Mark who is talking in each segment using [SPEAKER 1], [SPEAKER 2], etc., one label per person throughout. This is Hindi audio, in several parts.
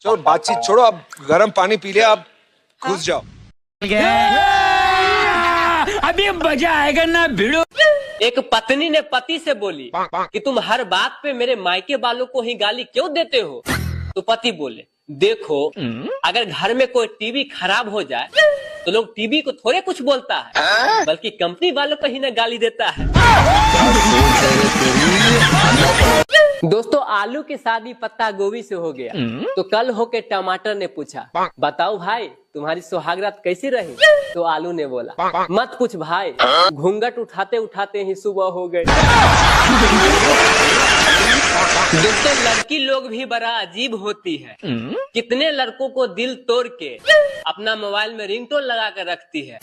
[SPEAKER 1] चलो बातचीत छोड़ो, अब गर्म पानी पी लिया, अब घुस जाओ।
[SPEAKER 2] अभी मजा आएगा ना भिड़ो।
[SPEAKER 3] एक पत्नी ने पति से बोली कि तुम हर बात पे मेरे मायके वालों को ही गाली क्यों देते हो। तो पति बोले, देखो अगर घर में कोई टीवी खराब हो जाए तो लोग टीवी को थोड़े कुछ बोलता है, बल्कि कंपनी वालों को ही ना गाली देता है। दोस्तों, आलू की शादी पत्ता गोभी से हो गया तो कल होके टमाटर ने पूछा, बताओ भाई तुम्हारी सुहागरात कैसी रही। तो आलू ने बोला, मत पूछ भाई, घूंघट उठाते उठाते ही सुबह हो गई। दोस्तों, लड़की लोग भी बड़ा अजीब होती है। कितने लड़कों को दिल तोड़ के अपना मोबाइल में रिंगटोन लगा कर रखती है।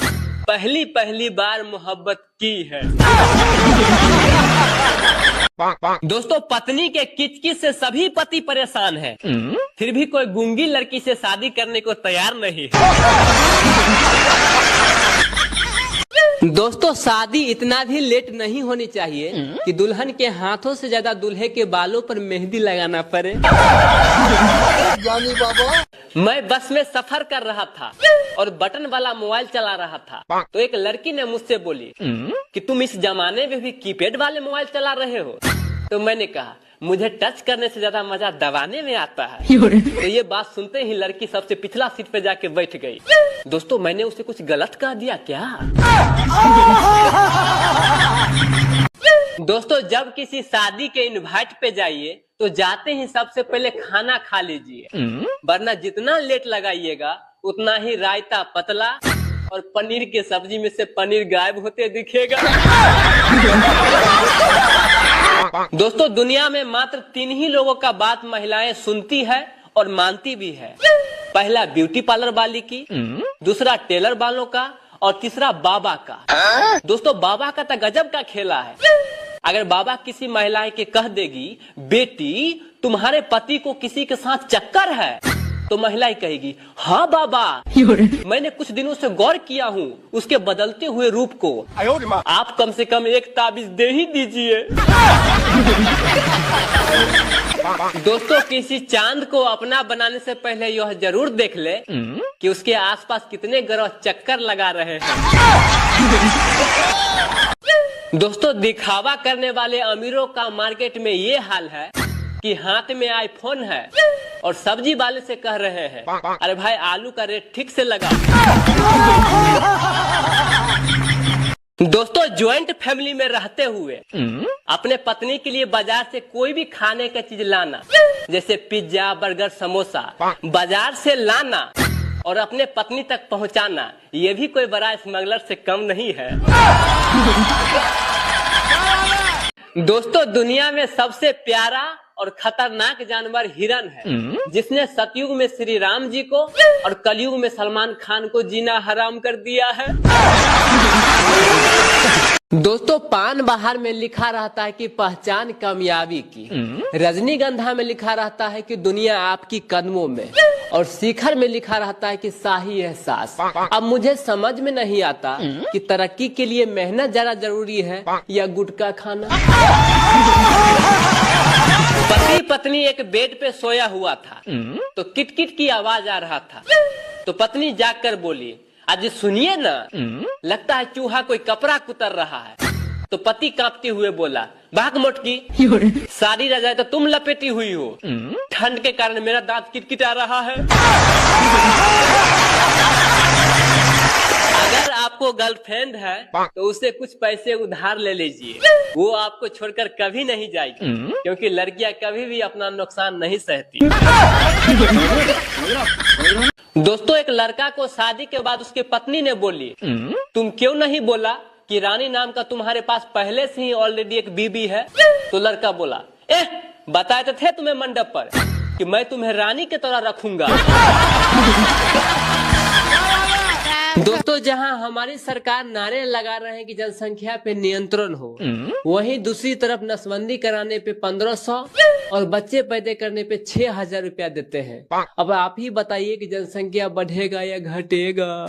[SPEAKER 3] पहली पहली बार मोहब्बत की है। दोस्तों, पत्नी के किचकिच से सभी पति परेशान हैं, फिर भी कोई गूंगी लड़की से शादी करने को तैयार नहीं है। दोस्तों, शादी इतना भी लेट नहीं होनी चाहिए कि दुल्हन के हाथों से ज्यादा दूल्हे के बालों पर मेहंदी लगाना पड़े। मैं बस में सफर कर रहा था और बटन वाला मोबाइल चला रहा था, तो एक लड़की ने मुझसे बोली कि तुम इस जमाने में भी कीपैड वाले मोबाइल चला रहे हो। तो मैंने कहा, मुझे टच करने से ज्यादा मजा दबाने में आता है। तो ये बात सुनते ही लड़की सबसे पिछला सीट पे जाके बैठ गई। दोस्तों, मैंने उसे कुछ गलत कह दिया क्या? दोस्तों, जब किसी शादी के इनवाइट पे जाइए तो जाते ही सबसे पहले खाना खा लीजिए, वरना जितना लेट लगाइएगा उतना ही रायता पतला और पनीर के सब्जी में से पनीर गायब होते दिखेगा। दोस्तों, दुनिया में मात्र 3 ही लोगों का बात महिलाएं सुनती है और मानती भी है। पहला ब्यूटी पार्लर वाली की, दूसरा टेलर वालों का और तीसरा बाबा का। दोस्तों, बाबा का तो गजब का खेला है। अगर बाबा किसी महिला के कह देगी, बेटी तुम्हारे पति को किसी के साथ चक्कर है, तो महिला कहेगी, हाँ बाबा, मैंने कुछ दिनों से गौर किया हूँ उसके बदलते हुए रूप को, आप कम से कम एक ताबीज दे ही दीजिए। दोस्तों, किसी चांद को अपना बनाने से पहले यह जरूर देख ले कि उसके आसपास कितने ग्रह चक्कर लगा रहे हैं। दोस्तों, दिखावा करने वाले अमीरों का मार्केट में ये हाल है कि हाथ में आईफोन है और सब्जी वाले से कह रहे हैं, अरे भाई आलू का रेट ठीक से लगा। दोस्तों, ज्वाइंट फैमिली में रहते हुए अपने पत्नी के लिए बाजार से कोई भी खाने का चीज लाना, जैसे पिज्जा, बर्गर, समोसा, बाजार से लाना और अपने पत्नी तक पहुंचाना, ये भी कोई बड़ा स्मगलर से कम नहीं है। दोस्तों, दुनिया में सबसे प्यारा और खतरनाक जानवर हिरन है, जिसने सतयुग में श्री राम जी को और कलयुग में सलमान खान को जीना हराम कर दिया है। दोस्तों, पान बाहर में लिखा रहता है कि पहचान कामयाबी की, रजनीगंधा में लिखा रहता है कि दुनिया आपकी कदमों में, और शिखर में लिखा रहता है कि शाही एहसास। अब मुझे समझ में नहीं आता कि तरक्की के लिए मेहनत ज्यादा जरूरी है या गुटखा खाना। पति पत्नी एक बेड पे सोया हुआ था तो किटकिट की आवाज आ रहा था, तो पत्नी जागकर बोली, आज सुनिए ना, लगता है चूहा कोई कपड़ा कुतर रहा है। तो पति कांपते हुए बोला, भाग मोटकी, सारी रजाई तो तुम लपेटी हुई हो, ठंड के कारण मेरा दांत किटकिटा रहा है। अगर आपको गर्लफ्रेंड है तो उसे कुछ पैसे उधार ले लीजिए, वो आपको छोड़कर कभी नहीं जाएगी, क्योंकि लड़कियां कभी भी अपना नुकसान नहीं सहती। दोस्तों, एक लड़का को शादी के बाद उसके पत्नी ने बोली, तुम क्यों नहीं बोला कि रानी नाम का तुम्हारे पास पहले से ही ऑलरेडी एक बीबी है। तो लड़का बोला, बताए तो थे तुम्हें मंडप पर कि मैं तुम्हें रानी की तरह रखूंगा। दोस्तों, जहां हमारी सरकार नारे लगा रहे हैं कि जनसंख्या पे नियंत्रण हो, वहीं दूसरी तरफ नसबंदी कराने पे 1500 और बच्चे पैदा करने पे 6000 रुपया देते हैं। अब आप ही बताइए कि जनसंख्या बढ़ेगा या घटेगा।